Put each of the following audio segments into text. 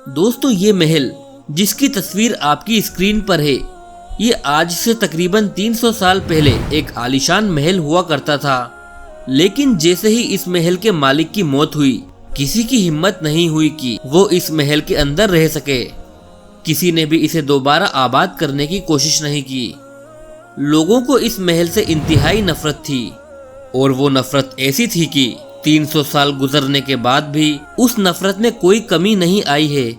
دوستو یہ محل جس کی تصویر آپ کی اسکرین پر ہے، یہ آج سے تقریباً 300 سال پہلے ایک عالیشان محل ہوا کرتا تھا، لیکن جیسے ہی اس محل کے مالک کی موت ہوئی، کسی کی ہمت نہیں ہوئی کہ وہ اس محل کے اندر رہ سکے۔ کسی نے بھی اسے دوبارہ آباد کرنے کی کوشش نہیں کی۔ لوگوں کو اس محل سے انتہائی نفرت تھی، اور وہ نفرت ایسی تھی کہ 300 سال گزرنے کے بعد بھی اس نفرت میں کوئی کمی نہیں آئی ہے،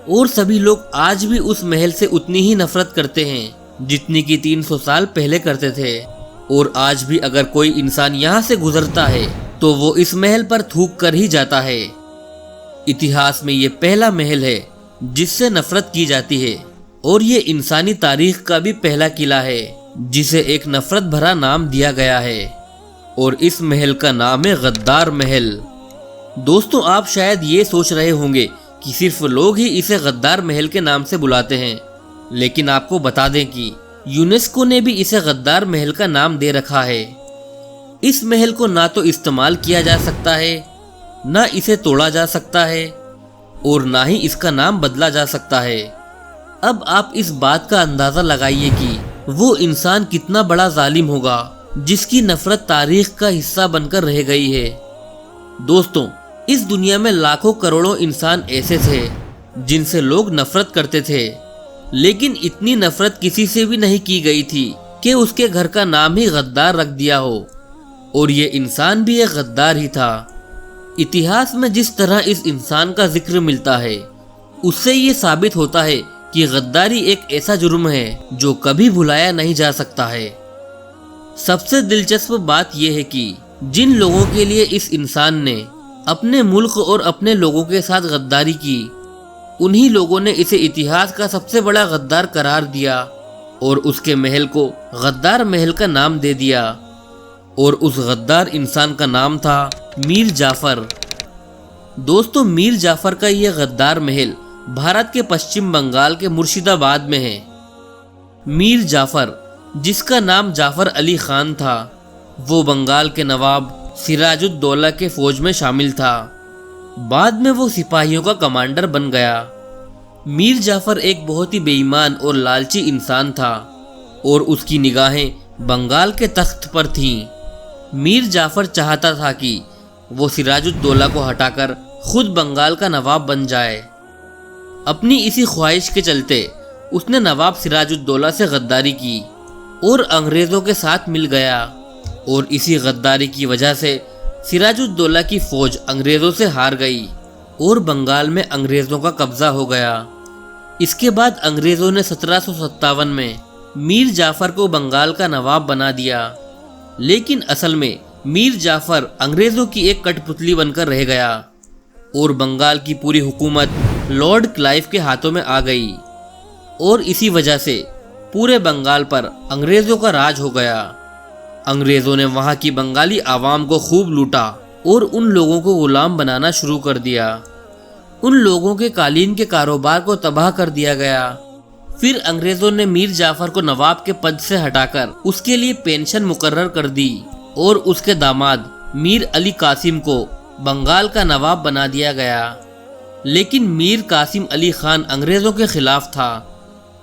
اور سبھی لوگ آج بھی اس محل سے اتنی ہی نفرت کرتے ہیں جتنی کہ 300 سال پہلے کرتے تھے۔ اور آج بھی اگر کوئی انسان یہاں سے گزرتا ہے تو وہ اس محل پر تھوک کر ہی جاتا ہے۔ اتہاس میں یہ پہلا محل ہے جس سے نفرت کی جاتی ہے، اور یہ انسانی تاریخ کا بھی پہلا قلعہ ہے جسے ایک نفرت بھرا نام دیا گیا ہے، اور اس محل کا نام ہے غدار محل۔ دوستو آپ شاید یہ سوچ رہے ہوں گے کہ صرف لوگ ہی اسے غدار محل کے نام سے بلاتے ہیں، لیکن آپ کو بتا دیں کہ یونیسکو نے بھی اسے غدار محل کا نام دے رکھا ہے۔ اس محل کو نہ تو استعمال کیا جا سکتا ہے، نہ اسے توڑا جا سکتا ہے، اور نہ ہی اس کا نام بدلا جا سکتا ہے۔ اب آپ اس بات کا اندازہ لگائیے کہ وہ انسان کتنا بڑا ظالم ہوگا جس کی نفرت تاریخ کا حصہ بن کر رہ گئی ہے۔ دوستوں اس دنیا میں لاکھوں کروڑوں انسان ایسے تھے جن سے لوگ نفرت کرتے تھے، لیکن اتنی نفرت کسی سے بھی نہیں کی گئی تھی کہ اس کے گھر کا نام ہی غدار رکھ دیا ہو، اور یہ انسان بھی ایک غدار ہی تھا۔ اتہاس میں جس طرح اس انسان کا ذکر ملتا ہے، اس سے یہ ثابت ہوتا ہے کہ غداری ایک ایسا جرم ہے جو کبھی بھلایا نہیں جا سکتا ہے۔ سب سے دلچسپ بات یہ ہے کہ جن لوگوں کے لیے اس انسان نے اپنے ملک اور اپنے لوگوں کے ساتھ غداری کی، انہی لوگوں نے اسے اتہاس کا سب سے بڑا غدار قرار دیا، اور اس کے محل کو غدار محل کا نام دے دیا، اور اس غدار انسان کا نام تھا میر جعفر۔ دوستو میر جعفر کا یہ غدار محل بھارت کے پشچم بنگال کے مرشد آباد میں ہے۔ میر جعفر جس کا نام جعفر علی خان تھا، وہ بنگال کے نواب سراج الدولہ کے فوج میں شامل تھا۔ بعد میں وہ سپاہیوں کا کمانڈر بن گیا۔ میر جعفر ایک بہت ہی بے ایمان اور لالچی انسان تھا، اور اس کی نگاہیں بنگال کے تخت پر تھیں۔ میر جعفر چاہتا تھا کہ وہ سراج الدولہ کو ہٹا کر خود بنگال کا نواب بن جائے۔ اپنی اسی خواہش کے چلتے اس نے نواب سراج الدولہ سے غداری کی اور انگریزوں کے ساتھ مل گیا، اور اسی غداری کی وجہ سے سراج الدولہ کی فوج انگریزوں سے ہار گئی اور بنگال میں انگریزوں کا قبضہ ہو گیا۔ اس کے بعد انگریزوں نے 1757 میں میر جعفر کو بنگال کا نواب بنا دیا، لیکن اصل میں میر جعفر انگریزوں کی ایک کٹ پتلی بن کر رہ گیا، اور بنگال کی پوری حکومت لارڈ کلائیو کے ہاتھوں میں آ گئی، اور اسی وجہ سے پورے بنگال پر انگریزوں کا راج ہو گیا۔ انگریزوں نے وہاں کی بنگالی عوام کو خوب لوٹا اور ان لوگوں کو غلام بنانا شروع کر دیا۔ ان لوگوں کے قالین کے کاروبار کو تباہ کر دیا گیا۔ پھر انگریزوں نے میر جعفر کو نواب کے پد سے ہٹا کر اس کے لیے پینشن مقرر کر دی، اور اس کے داماد میر علی قاسم کو بنگال کا نواب بنا دیا گیا۔ لیکن میر قاسم علی خان انگریزوں کے خلاف تھا۔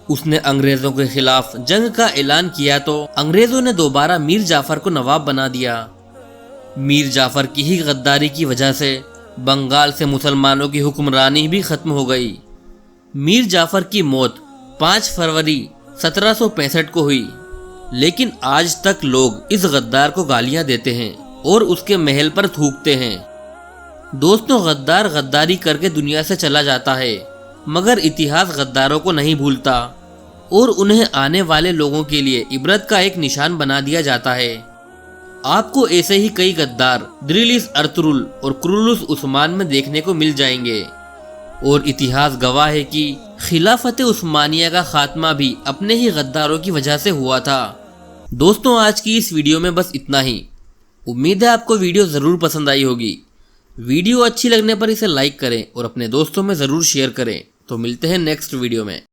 اس نے انگریزوں کے خلاف جنگ کا اعلان کیا تو انگریزوں نے دوبارہ میر جعفر کو نواب بنا دیا۔ میر جعفر کی ہی غداری کی وجہ سے بنگال سے مسلمانوں کی حکمرانی بھی ختم ہو گئی۔ میر جعفر کی موت 5 فروری 1765 کو ہوئی، لیکن آج تک لوگ اس غدار کو گالیاں دیتے ہیں اور اس کے محل پر تھوکتے ہیں۔ دوستوں غدار غداری کر کے دنیا سے چلا جاتا ہے، مگر اتہاس غداروں کو نہیں بھولتا، اور انہیں آنے والے لوگوں کے لیے عبرت کا ایک نشان بنا دیا جاتا ہے۔ آپ کو ایسے ہی کئی غدار دریلیس ارطغرل اور کرولوس عثمان میں دیکھنے کو مل جائیں گے، اور اتہاس گواہ ہے کہ خلافت عثمانیہ کا خاتمہ بھی اپنے ہی غداروں کی وجہ سے ہوا تھا۔ دوستوں آج کی اس ویڈیو میں بس اتنا ہی۔ امید ہے آپ کو ویڈیو ضرور پسند آئی ہوگی۔ ویڈیو اچھی لگنے پر اسے لائک کریں اور اپنے دوستوں میں ضرور شیئر کریں۔ تو ملتے ہیں نیکسٹ ویڈیو میں۔